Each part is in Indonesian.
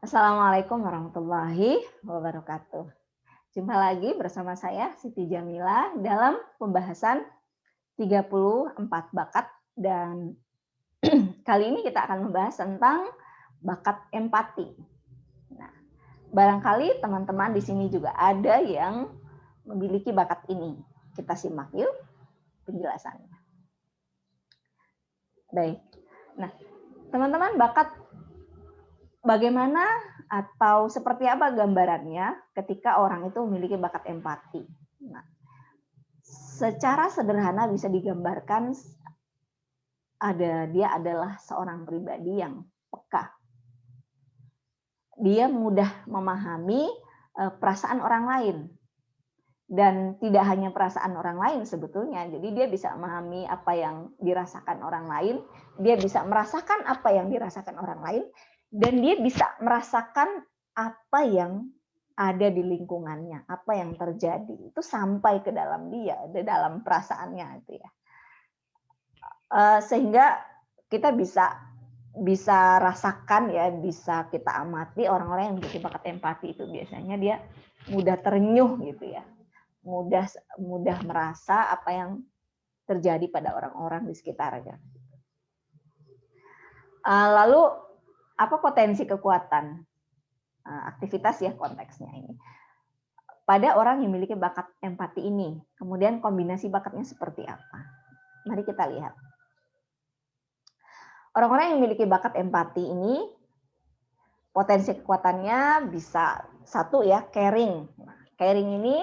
Assalamualaikum warahmatullahi wabarakatuh. Jumpa lagi bersama saya Siti Jamila dalam pembahasan 34 bakat dan kali ini kita akan membahas tentang bakat empati. Nah, barangkali teman-teman di sini juga ada yang memiliki bakat ini. Kita simak yuk penjelasannya. Baik. Nah, teman-teman bagaimana atau seperti apa gambarannya ketika orang itu memiliki bakat empati? Nah, secara sederhana bisa digambarkan dia adalah seorang pribadi yang peka. Dia mudah memahami perasaan orang lain dan tidak hanya perasaan orang lain sebetulnya. Jadi dia bisa memahami apa yang dirasakan orang lain, dia bisa merasakan apa yang dirasakan orang lain, dan dia bisa merasakan apa yang ada di lingkungannya, apa yang terjadi itu sampai ke dalam dia, di dalam perasaannya itu ya. Sehingga kita bisa rasakan ya, bisa kita amati orang-orang yang memiliki bakat empati itu biasanya dia mudah terenyuh gitu ya, mudah merasa apa yang terjadi pada orang-orang di sekitarnya. Lalu apa potensi kekuatan aktivitas ya konteksnya ini pada orang yang memiliki bakat empati ini, kemudian kombinasi bakatnya seperti apa? Mari kita lihat. Orang-orang yang memiliki bakat empati ini potensi kekuatannya bisa satu ya, caring. Nah, caring ini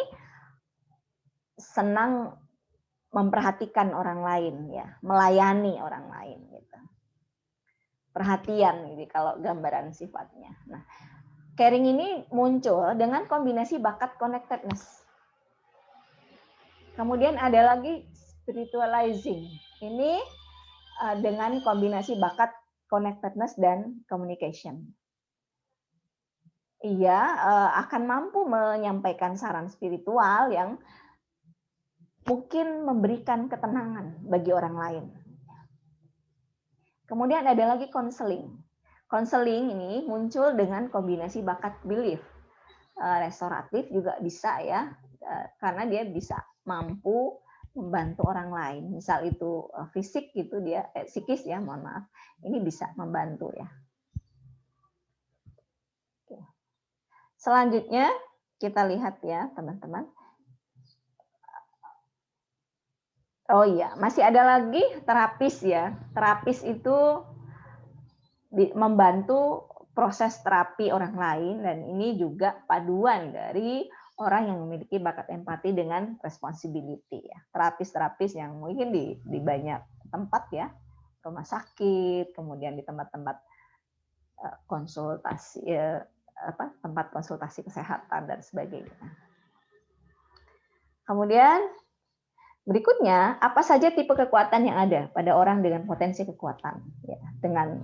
senang memperhatikan orang lain ya, melayani orang lain gitu. Perhatian gitu kalau gambaran sifatnya. Nah, caring ini muncul dengan kombinasi bakat connectedness. Kemudian ada lagi spiritualizing. Ini dengan kombinasi bakat connectedness dan communication. Ia akan mampu menyampaikan saran spiritual yang mungkin memberikan ketenangan bagi orang lain. Kemudian ada lagi counseling. Counseling ini muncul dengan kombinasi bakat belief. Restoratif juga bisa ya, karena dia bisa mampu membantu orang lain. Misal itu fisik gitu dia, psikis ya, mohon maaf. Ini bisa membantu ya. Selanjutnya kita lihat ya teman-teman. Oh iya, masih ada lagi terapis ya. Terapis itu membantu proses terapi orang lain dan ini juga paduan dari orang yang memiliki bakat empati dengan responsibility ya. Terapis-terapis yang mungkin di banyak tempat ya, rumah sakit, kemudian di tempat-tempat konsultasi tempat konsultasi kesehatan dan sebagainya. Kemudian berikutnya, apa saja tipe kekuatan yang ada pada orang dengan potensi kekuatan ya, dengan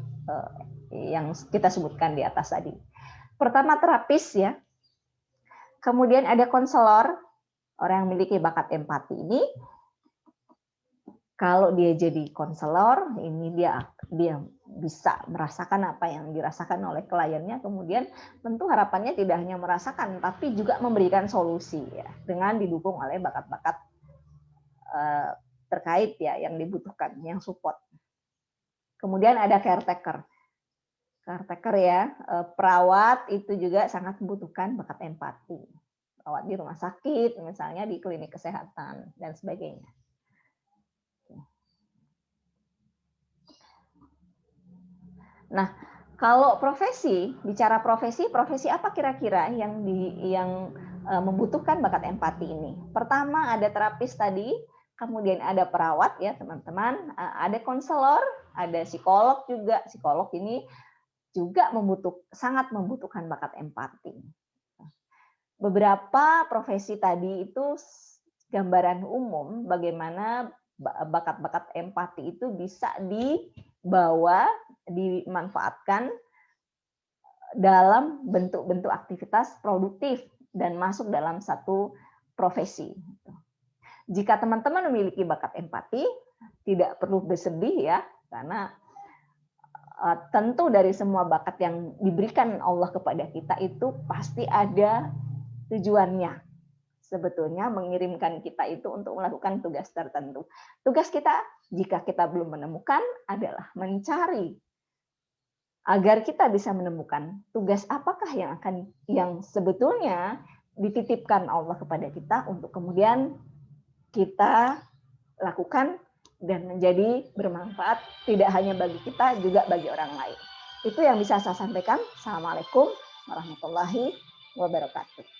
yang kita sebutkan di atas tadi. Pertama terapis ya. Kemudian ada konselor, orang yang memiliki bakat empati ini. Kalau dia jadi konselor, ini dia bisa merasakan apa yang dirasakan oleh kliennya. Kemudian tentu harapannya tidak hanya merasakan, tapi juga memberikan solusi ya, dengan didukung oleh bakat-bakat terkait ya yang dibutuhkan, yang support. Kemudian ada caretaker. Caretaker ya, perawat itu juga sangat membutuhkan bakat empati. Perawat di rumah sakit, misalnya di klinik kesehatan dan sebagainya. Nah, kalau bicara profesi apa kira-kira yang membutuhkan bakat empati ini? Pertama ada terapis tadi, kemudian ada perawat ya teman-teman, ada konselor, ada psikolog juga. Psikolog ini juga sangat membutuhkan bakat empati. Beberapa profesi tadi itu gambaran umum bagaimana bakat-bakat empati itu bisa dimanfaatkan dalam bentuk-bentuk aktivitas produktif dan masuk dalam satu profesi. Jika teman-teman memiliki bakat empati, tidak perlu bersedih ya, karena tentu dari semua bakat yang diberikan Allah kepada kita itu pasti ada tujuannya. Sebetulnya mengirimkan kita itu untuk melakukan tugas tertentu. Tugas kita, jika kita belum menemukan, adalah mencari agar kita bisa menemukan tugas apakah yang sebetulnya dititipkan Allah kepada kita untuk kemudian kita lakukan dan menjadi bermanfaat tidak hanya bagi kita, juga bagi orang lain. Itu yang bisa saya sampaikan. Assalamualaikum warahmatullahi wabarakatuh.